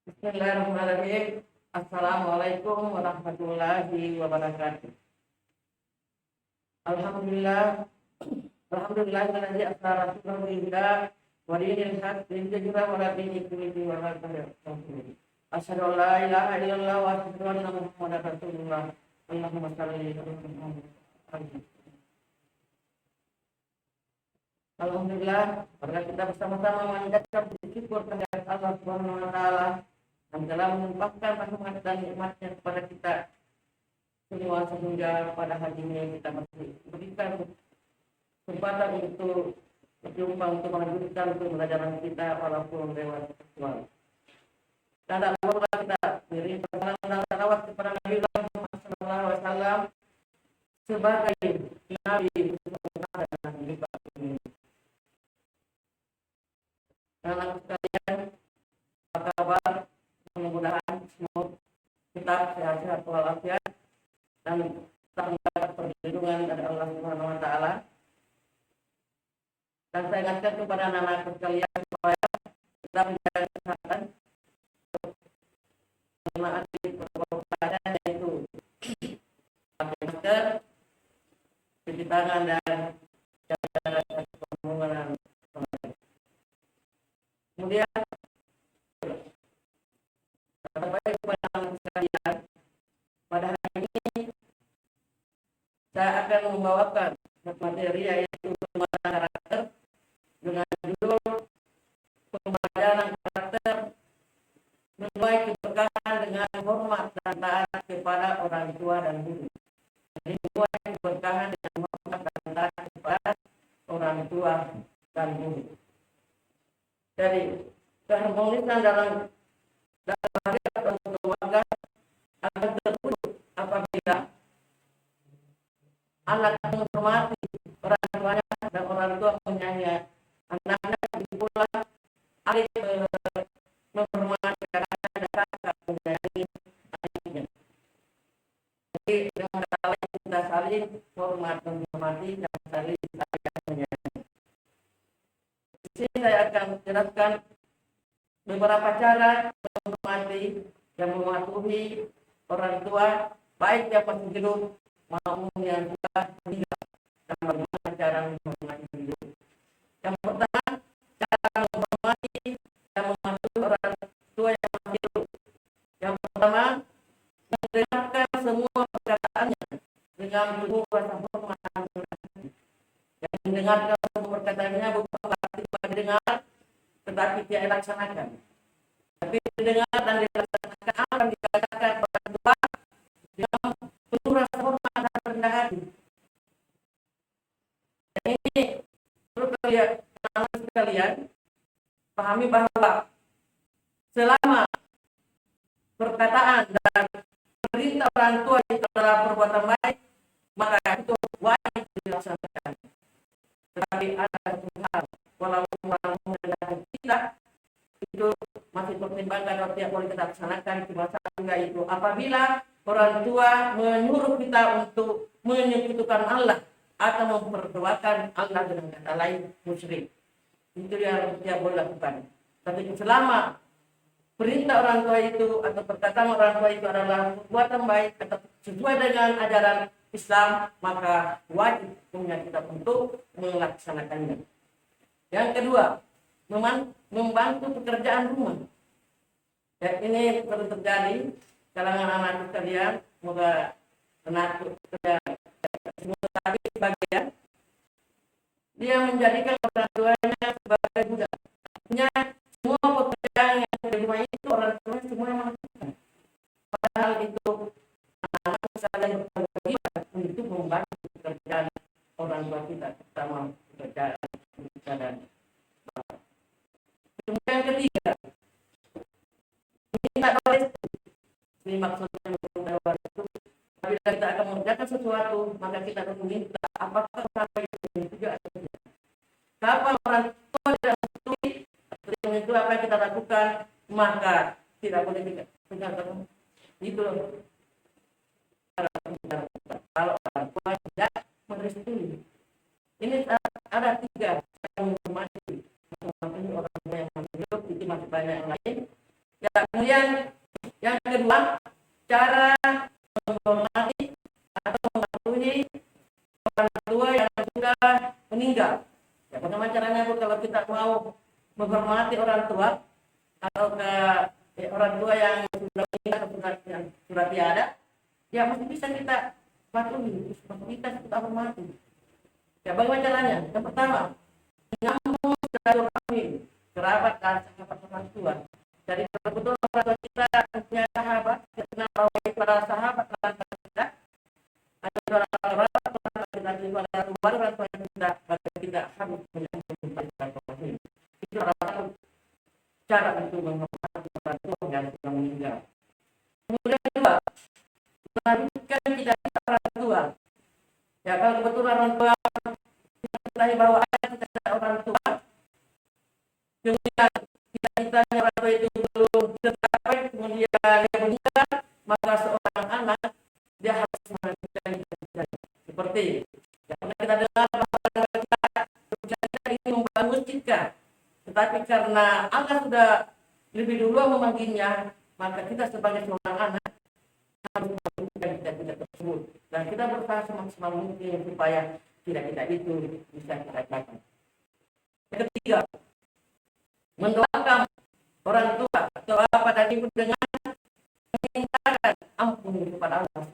Bismillahirrahmanirrahim. Assalamualaikum warahmatullahi wabarakatuh. Alhamdulillah. Alhamdulillahilladzi arsala rasulahu bil huda wa dinil haqq liyudhhirahu 'ala dini kullihi wa la asyhadu an la ilaha illallah wa asyhadu anna muhammadar rasulullah. Allahumma shalli ala Muhammad. Alhamdulillah, pada kita bersama-sama mengucapkan syukur kepada Allah Subhanahu wa taala yang telah melimpahkan rahmat dan nikmatnya kepada kita semua, sehingga pada hari ini kita masih berikan kesempatan untuk berjumpa, untuk melanjutkan pembelajaran kita walaupun lewat virtual. Dan tak lupa kita beri perkenalan salawat kepada Nabi Muhammad SAW sebagai Nabi dan juga anak sekalian, apa kabar? Mudah-mudahan semua kita sehat-sehat walafiat dan tak mendapat perlindungan dari Allah Subhanahu wa taala. Dan saya ingatkan kepada anak-anak sekalian supaya kita menjaga kesehatan, menaati protokol kesehatan, yaitu pakai masker, cuci tangan, dan jaga kerumunan. Kemudian baik kepada anak sekalian, pada hari ini saya akan membawakan materi yaitu pengembangan karakter dengan judul pembelajaran karakter menuai keberkahan dengan hormat dan taat kepada orang tua dan guru. Jadi menuai keberkahan dengan hormat dan taat kepada orang tua dan guru. Jadi keharmonisan dalam hari atau keluarga akan terwujud apabila anak menghormati orang tuanya dan orang tua menyayangi anak-anak, pula adik menghormati kakak dan kakak menyayangi adiknya. Jadi dengan kata lain kita saling hormat menghormati dan saling sayang menyayangi. Di sini saya akan jelaskan beberapa cara menghormati dan mematuhi orang tua, baik yang masih hidup maupun yang sudah meninggal, dan bagaimana cara menghormati hidup. Yang pertama, cara menghormati dan mematuhi orang tua yang masih hidup. Yang pertama, mendengarkan semua perkataannya dengan penuh rasa hormat dan hormati. Dan mendengarkan semua perkataannya bukan berarti mendengar tetapi tidak dilaksanakan. Tapi didengar dan dilaksanakan apa yang dikatakan pada Tuhan dengan penuh rasa hormat dan rendah hati. Dan ini perlu kalian sekalian pahami bahwa selama perkataan dan perintah orang tua itu adalah perbuatan baik, maka itu wajib dilaksanakan. Tetapi ada satu hal, walaupun orang mendengar kita itu masih pertimbangkan atau tidak boleh kita laksanakan, cuma satu, yaitu apabila orang tua menyuruh kita untuk menyekutukan Allah atau memperduakan Allah dengan kata lain musyrik, itu yang tidak boleh lakukan. Tapi selama perintah orang tua itu atau perkataan orang tua itu adalah perbuatan baik atau sesuai dengan ajaran Islam, maka wajib punya kita untuk melaksanakannya. Yang kedua, membantu pekerjaan rumah. Ya, ini perlu terjadi kalangan anak sekalian, semoga anak semua, tapi sebagian dia menjadikan orang tuanya sebagai budak. Artinya semua pekerjaan yang ada di rumah itu orang tua semua yang melakukan. Padahal itu anak-anak saling berkewajiban untuk membantu pekerjaan orang tua kita, terutama pekerjaan kita dan bapak. Kemudian yang ketiga, minta doa restu. Ini maksudnya minta restu. Apabila kita akan mengerjakan sesuatu, maka kita harus meminta apakah sampai itu juga atau tidak. Kapan orang tua tidak setujui itu apa yang kita lakukan, maka tidak boleh kita tinggalkan. Itu kalau orang tua tidak merestui. Ini ada tiga yang menghormati orang tua yang hidup, itu masih banyak yang lain. Ya, kemudian yang kedua, cara menghormati atau mematuhi orang tua yang sudah meninggal. Ya, bagaimana caranya Bu kalau kita mau menghormati orang tua atau ke orang tua yang sudah meninggal atau yang sudah tiada, ya masih bisa kita patuhi, masih bisa kita hormati. Ya, bagaimana caranya? Yang pertama, menyambung silaturahmi kerabat dan sahabat orang tua. Jadi betul orang tua kita punya sahabat, kita kenal bahwa para sahabat dan kita ada orang laki-laki pada luar orang tua yang kita harus menyambung silaturahmi. Itu salah satu cara untuk menghormati orang tua yang sudah meninggal. Kemudian kedua, melanjutkan cita-cita orang tua. Ya, kalau kebetulan orang tua kita bahwa ada orang tua, kemudian cita-citanya orang tua itu belum tercapai, kemudian dia meninggal, maka seorang anak dia harus melanjutkan cita-citanya. Seperti yang pernah kita dengar bahwa kita ingin membangun masjid kan, tetapi karena Allah sudah lebih dulu memanggilnya, maka kita sebagai seorang anak harus melanjutkan cita-cita tersebut dan kita berusaha semaksimal mungkin supaya cita-cita itu bisa kita capai. Yang ketiga, mendoakan orang tua atau apa dan ibu dengan memintakan ampun kepada Allah.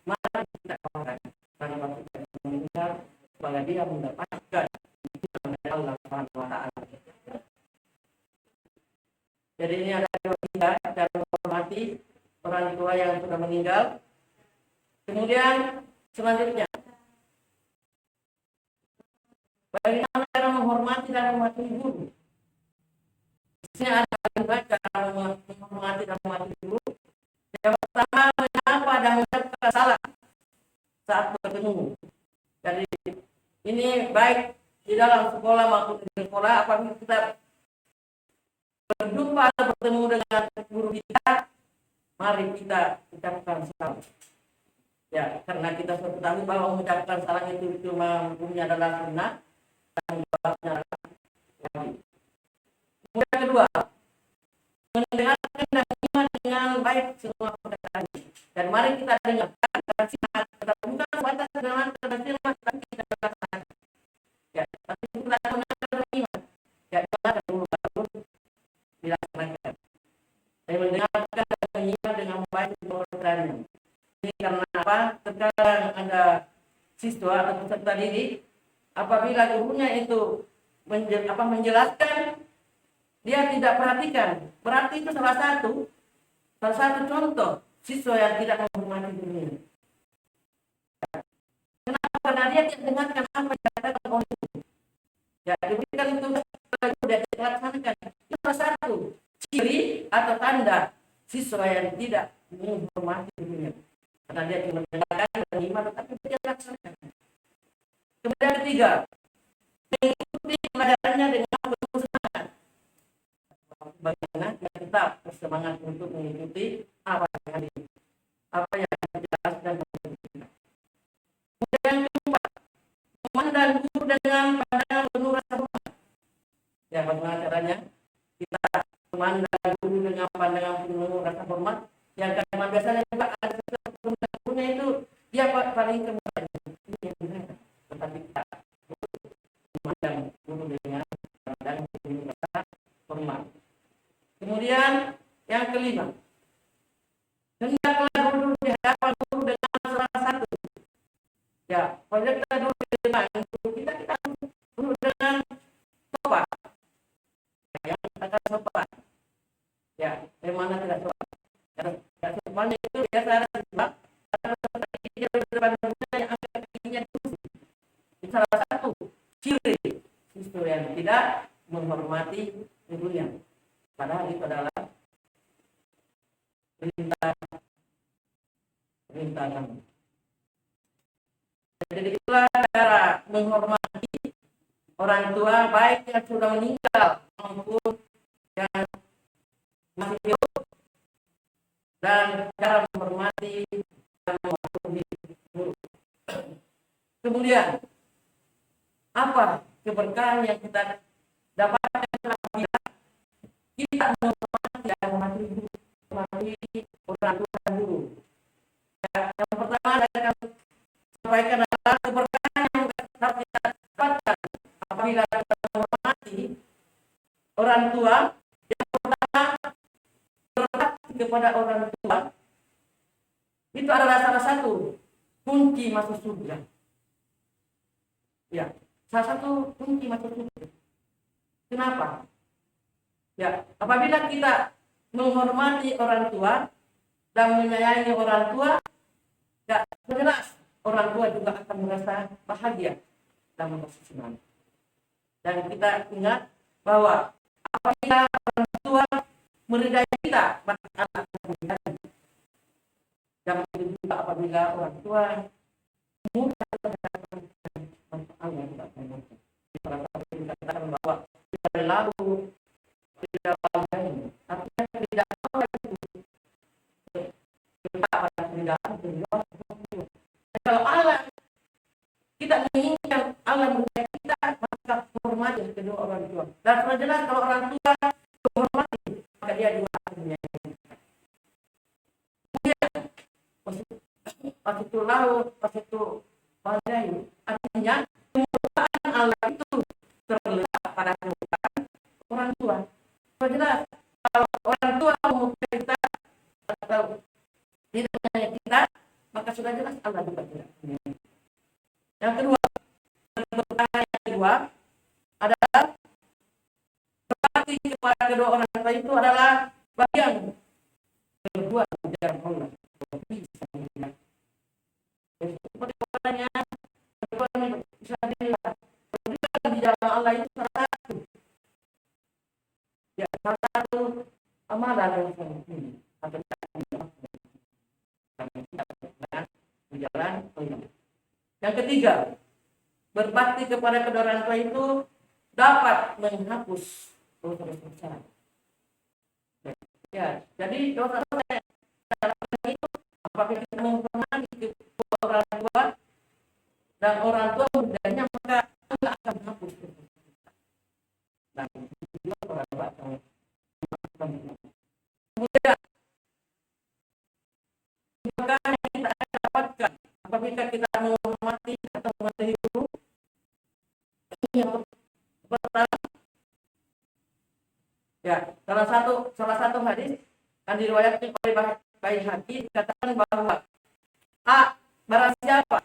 Mari kita doakan pada waktu kita meninggal supaya dia mendapatkan dari Allah Subhanahu wa taala. Jadi ini ada dua cara menghormati orang tua yang sudah meninggal. Kemudian selanjutnya, bagaimana cara menghormati dan mematuhi guru? Di sini ada dua cara menghormati dan mematuhi guru. Yang pertama, menyapa dan mengucapkan salam saat bertemu. Jadi ini baik di dalam sekolah maupun di sekolah, apabila kita berjumpa atau bertemu dengan guru kita, mari kita ucapkan salam. Ya, karena kita sudah tahu bahwa mengucapkan salam itu cuma hukumnya adalah sunnah dan jawabnya adalah wajib. Kemudian kedua, mendengarkan dan menyimak dengan baik semua perkataan. Dan mari kita dengarkan dan simak, bukan sebatas dengarkan dan simak, tapi kita laksanakan. Ya, tapi kita mendengarkan dan menyimak. Ya, dengarkan dulu baru dilaksanakan. Dan mendengarkan dan menyimak dengan baik semua perkataan. Ini karena apa? Terkadang ada siswa atau peserta didik apabila gurunya itu menjelaskan, dia tidak perhatikan. Berarti itu salah satu contoh siswa yang tidak menghormati gurunya. Kenapa? Karena dia tidak dengarkan apa yang dikatakan oleh guru. Ya, diberikan tugas dia tidak laksanakan. Itu salah satu ciri atau tanda siswa yang tidak menghormati gurunya. Karena dia cuma mendengarkan dan menyimak tetapi tidak laksanakan. Kemudian ketiga, mengikuti pelajarannya dengan penuh semangat. Bagaimana kita tetap bersemangat untuk mengikuti apa yang dijelaskan. Kemudian keempat, memandang guru dengan pandangan penuh rasa hormat. Ya, bagaimana caranya kita memandang guru dengan pandangan penuh rasa hormat? Yang karena biasanya juga ada gurunya itu dia paling kemudian, tetapi kita memandang guru dengan pandangan penuh rasa hormat. Kemudian yang kelima, hendaklah duduk di hadapan guru dengan salah satu. Ya, kalau kita duduk di depan guru kita duduk dengan sopan. Yang kata sopan. Ya, bagaimana tidak sopan? Tidak sopan itu biasa ada sebab karena dia di depan gurunya yang angkat kakinya dulu. Itu salah satu ciri siswa yang tidak menghormati gurunya. Padahal itu adalah perintah kami. Jadi itulah cara menghormati orang tua baik yang sudah meninggal maupun yang masih hidup, dan cara menghormati dan mematuhi guru. Kemudian apa keberkahan yang kita dapatkan apabila kita menghormati dan mematuhi kepada orang tua itu adalah salah satu kunci masuk surga. Ya, salah satu kunci masuk surga. Kenapa? Ya, apabila kita menghormati orang tua dan menyayangi orang tua, ya jelas orang tua juga akan merasa bahagia dan merasa senang. Dan kita ingat bahwa apabila orang tua meridai kita, maka anak akan meridai. Dan begitu juga apabila orang tua mudah mendapatkan Allah tidak mengerti. Para sahabat kita katakan bahwa tidak lalu tidak lalu, artinya tidak apa itu kita pada tidak. Kalau Allah kita menginginkan Allah meridai kita, maka hormati kedua orang tua. Dan sudah jelas kalau orang tua hormati, maka dia juga akan menyayangi. Pas itu laut, pas itu badai. Artinya kemurkaan Allah itu terletak pada kemurkaan orang tua. Sudah jelas kalau orang tua memurkai kita atau tidak menyayangi kita, maka sudah jelas Allah juga tidak menyayangi. Yang kedua, adalah berbakti kepada kedua orang tua itu adalah bagian kedua ajaran Allah. Seperti katanya, bisa dilihat di dalam Allah itu salah satu, ya salah satu amalan yang sangat tinggi atau berjalan. Yang ketiga, berbakti kepada kedua orang tua itu dapat menghapus dosa-dosa. Ya, jadi dosa-dosa itu apabila kita menghormati kedua orang tua dan orang tua mudahnya, maka Allah akan menghapus dosa. Dan itu orang tua kemudian maka kita akan dapatkan apabila kita menghormati atau mengasihi guru. Yang pertama, ya salah satu hadis yang diriwayatkan oleh Baihaqi dikatakan bahwa barang siapa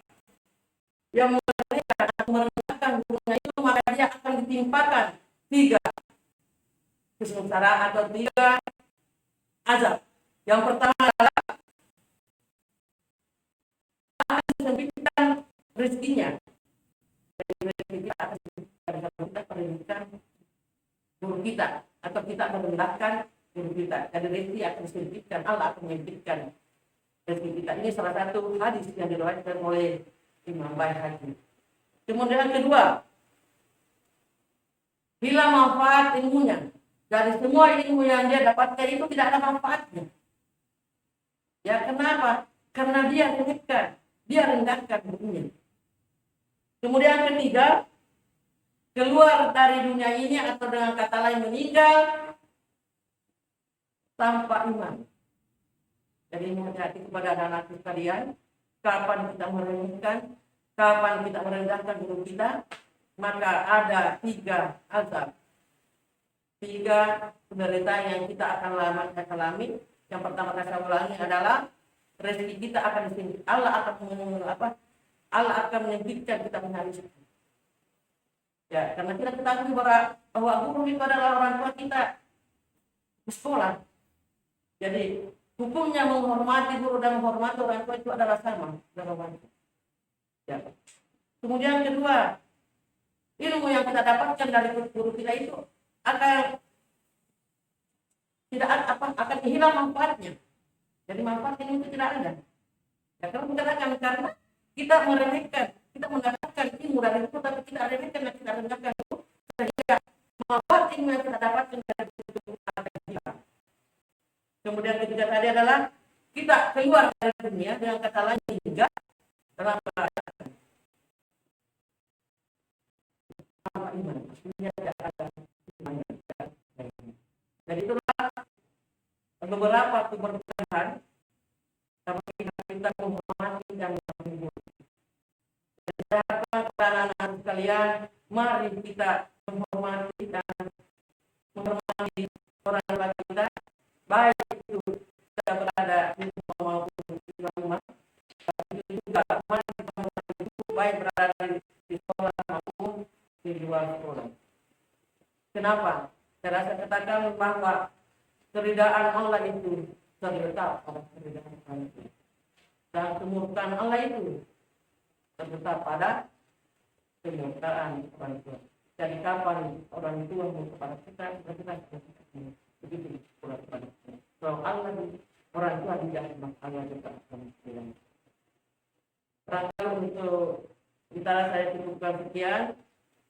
yang merendahkan atau merendahkan gurunya itu, maka dia akan ditimpakan 3 kesengsaraan atau 3 azab. Yang pertama adalah akan disempitkan rezekinya. Kita akan kita merendahkan guru kita atau kita merendahkan guru kita. Jadi rezeki akan disempitkan, Allah akan menyempitkan rezeki kita. Ini salah satu hadis yang diriwayatkan oleh Imam Baihaqi. Kemudian yang kedua, hilang manfaat ilmunya. Dari semua ilmu yang dia dapatkan itu tidak ada manfaatnya. Ya kenapa? Karena dia rendahkan gurunya. Kemudian yang ketiga, keluar dari dunia ini atau dengan kata lain meninggal tanpa iman. Jadi hati-hati kepada anak-anak sekalian, kapan kita meremehkan, kapan kita merendahkan guru kita, maka ada 3 azab, 3 penderitaan yang kita akan alami. Yang pertama saya ulangi adalah rezeki kita akan disempit. Allah akan menyempitkan kita menghabiskan. Ya, karena kita ketahui bahwa guru itu adalah orang tua kita di sekolah. Jadi hukumnya menghormati guru dan menghormati orang tua itu adalah sama. Ya. Kemudian kedua, ilmu yang kita dapatkan dari guru kita itu akan hilang manfaatnya. Jadi manfaat ilmu itu tidak ada. Ya, kalau dikatakan karena kita meremehkan, kita mendapatkan ilmu dari itu, tapi kita remehkan dan kita rendahkan itu, sehingga manfaat ilmu yang kita dapatkan dari itu akan hilang. Kemudian ketiga tadi adalah kita keluar dari dunia dengan kata lain juga dalam keadaan iman. Jadi itulah beberapa keberkahan apabila kita menghormati dan menghormati. Kepada anak-anak sekalian, mari kita menghormati dan menghormati orang tua kita, baik itu Allah itu terletak pada keridhaan orang tua. Dan kemurkaan Allah itu terletak pada kemurkaan orang tua. Jadi kapan orang tua mau kepada kita begitu pula kepada kita. Kalau Allah orang tua tidak Allah juga akan bilang. Barangkali untuk bicara saya cukupkan sekian.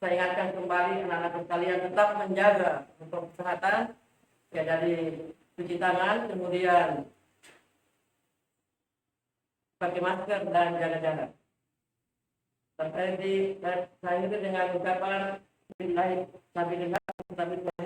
Saya ingatkan kembali anak-anak sekalian tetap menjaga untuk kesehatan, ya dari cuci tangan, kemudian pakai masker dan jaga jarak. Saya akhiri dengan ucapan Bismillahirrahmanirrahim.